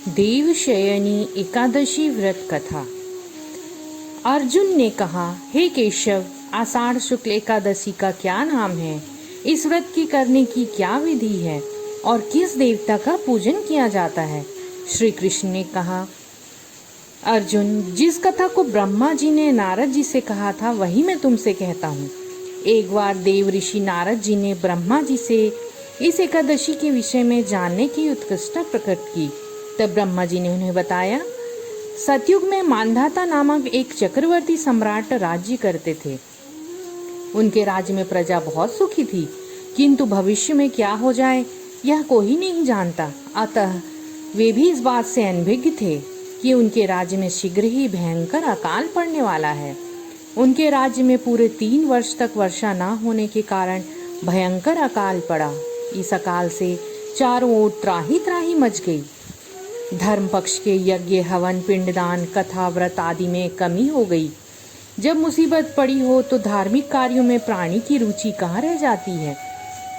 देवशयनी एकादशी व्रत कथा। अर्जुन ने कहा, हे केशव, आषाढ़ शुक्ल एकादशी का क्या नाम है? इस व्रत की करने की क्या विधि है और किस देवता का पूजन किया जाता है? श्री कृष्ण ने कहा, अर्जुन, जिस कथा को ब्रह्मा जी ने नारद जी से कहा था वही मैं तुमसे कहता हूँ। एक बार देव ऋषि नारद जी ने ब्रह्मा जी से इस एकादशी के विषय में जानने की उत्कंठा प्रकट की। तब ब्रह्मा जी ने उन्हें बताया, सतयुग में मांधाता नामक एक चक्रवर्ती सम्राट राज्य करते थे। उनके राज्य में प्रजा बहुत सुखी थी, किंतु भविष्य में क्या हो जाए यह कोई नहीं जानता। अतः वे भी इस बात से अनभिज्ञ थे कि उनके राज्य में शीघ्र ही भयंकर अकाल पड़ने वाला है। उनके राज्य में पूरे 3 वर्ष तक वर्षा न होने के कारण भयंकर अकाल पड़ा। इस अकाल से चारों ओर त्राही त्राही मच गई। धर्म पक्ष के यज्ञ, हवन, पिंडदान, कथा, व्रत आदि में कमी हो गई। जब मुसीबत पड़ी हो तो धार्मिक कार्यों में प्राणी की रुचि कहाँ रह जाती है।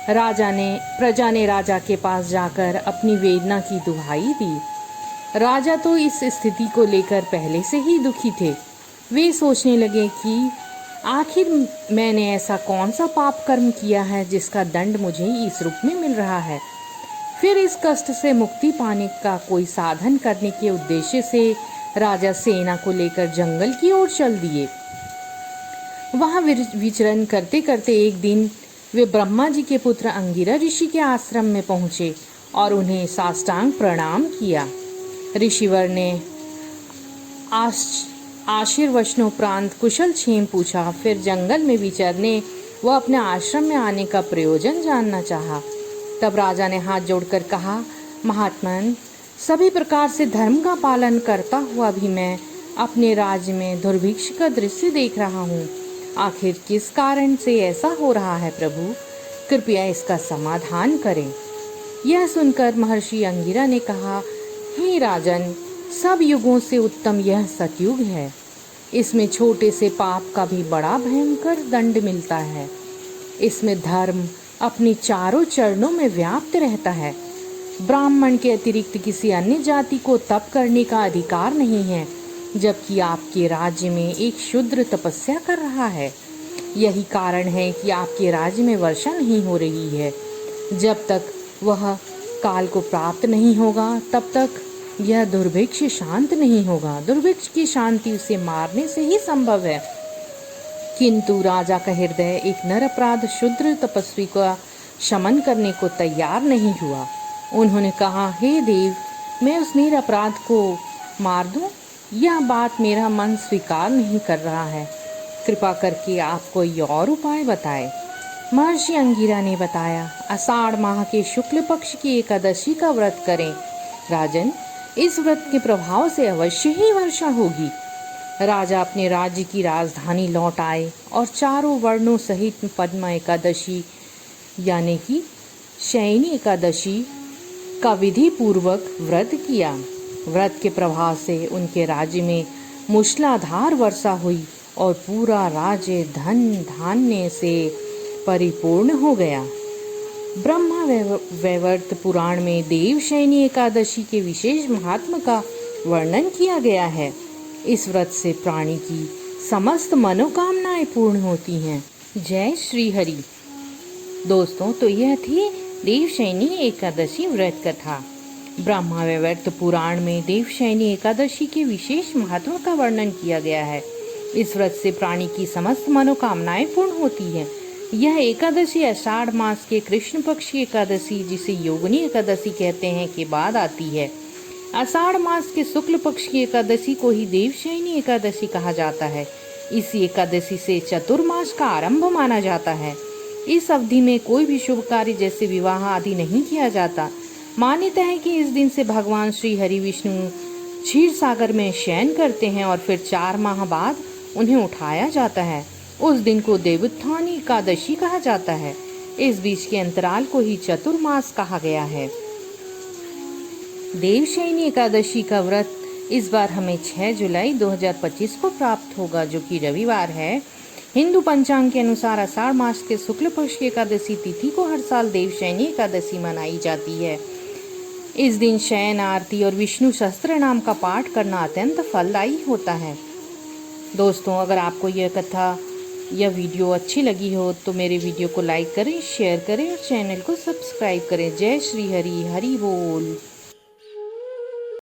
प्रजा ने राजा के पास जाकर अपनी वेदना की दुहाई दी। राजा तो इस स्थिति को लेकर पहले से ही दुखी थे। वे सोचने लगे कि आखिर मैंने ऐसा कौन सा पाप कर्म किया है जिसका दंड मुझे इस रूप में मिल रहा है। फिर इस कष्ट से मुक्ति पाने का कोई साधन करने के उद्देश्य से राजा सेना को लेकर जंगल की ओर चल दिए। वहां विचरण करते करते एक दिन वे ब्रह्मा जी के पुत्र अंगिरा ऋषि के आश्रम में पहुंचे और उन्हें साष्टांग प्रणाम किया। ऋषिवर ने आशीर्वचनोपरांत कुशल क्षेम पूछा। फिर जंगल में विचरने व अपने आश्रम में आने का प्रयोजन जानना चाहा। तब राजा ने हाथ जोड़कर कहा, महात्मन, सभी प्रकार से धर्म का पालन करता हुआ भी मैं अपने राज्य में दुर्भिक्ष का दृश्य देख रहा हूँ। आखिर किस कारण से ऐसा हो रहा है प्रभु? कृपया इसका समाधान करें। यह सुनकर महर्षि अंगिरा ने कहा, हे राजन, सब युगों से उत्तम यह सतयुग है। इसमें छोटे से पाप का भी बड़ा भयंकर दंड मिलता है। इसमें धर्म अपनी चारों चरणों में व्याप्त रहता है। ब्राह्मण के अतिरिक्त किसी अन्य जाति को तप करने का अधिकार नहीं है, जबकि आपके राज्य में एक शूद्र तपस्या कर रहा है। यही कारण है कि आपके राज्य में वर्षा नहीं हो रही है। जब तक वह काल को प्राप्त नहीं होगा तब तक यह दुर्भिक्ष शांत नहीं होगा। दुर्भिक्ष की शांति उसे मारने से ही संभव है। किंतु राजा का हृदय एक निरपराध शूद्र तपस्वी का शमन करने को तैयार नहीं हुआ। उन्होंने कहा, हे देव, मैं उस निरपराध को मार दूं? यह बात मेरा मन स्वीकार नहीं कर रहा है। कृपा करके आप कोई और उपाय बताएं। महर्षि अंगिरा ने बताया, आषाढ़ माह के शुक्ल पक्ष की एकादशी का व्रत करें। राजन, इस व्रत के प्रभाव से अवश्य ही वर्षा होगी। राजा अपने राज्य की राजधानी लौट आए और चारों वर्णों सहित पद्मा एकादशी यानी कि शयनी एकादशी का विधि पूर्वक व्रत किया। व्रत के प्रभाव से उनके राज्य में मूसलाधार वर्षा हुई और पूरा राज्य धन धान्य से परिपूर्ण हो गया। ब्रह्मा वैवर्त पुराण में देवशयनी एकादशी के विशेष महात्म का वर्णन किया गया है। इस व्रत से प्राणी की समस्त मनोकामनाएं पूर्ण होती हैं। जय श्री हरि। दोस्तों, तो यह थी देवशयनी एकादशी व्रत कथा। ब्रह्मा वैवर्त पुराण में देवशयनी एकादशी के विशेष महत्व का वर्णन किया गया है। इस व्रत से प्राणी की समस्त मनोकामनाएं पूर्ण होती हैं। यह एकादशी आषाढ़ मास के कृष्ण पक्ष की एकादशी, जिसे योगिनी एकादशी कहते हैं, के बाद आती है। आषाढ़ मास के शुक्ल पक्ष की एकादशी को ही देवशयनी एकादशी कहा जाता है। इस एकादशी से चतुर्मास का आरंभ माना जाता है। इस अवधि में कोई भी शुभ कार्य जैसे विवाह आदि नहीं किया जाता। मान्यता है कि इस दिन से भगवान श्री हरि विष्णु क्षीर सागर में शयन करते हैं और फिर 4 माह बाद उन्हें उठाया जाता है। उस दिन को देवोत्थानी एकादशी कहा जाता है। इस बीच के अंतराल को ही चतुर्मास कहा गया है। देवशयनी एकादशी का व्रत इस बार हमें 6 जुलाई 2025 को प्राप्त होगा, जो कि रविवार है। हिंदू पंचांग के अनुसार आषाढ़ मास के शुक्ल पक्ष की एकादशी तिथि को हर साल देवशयनी एकादशी मनाई जाती है। इस दिन शयन आरती और विष्णु सहस्त्र नाम का पाठ करना अत्यंत फलदायी होता है। दोस्तों, अगर आपको यह कथा या वीडियो अच्छी लगी हो तो मेरे वीडियो को लाइक करें, शेयर करें और चैनल को सब्सक्राइब करें। जय श्री हरि, हरि बोल।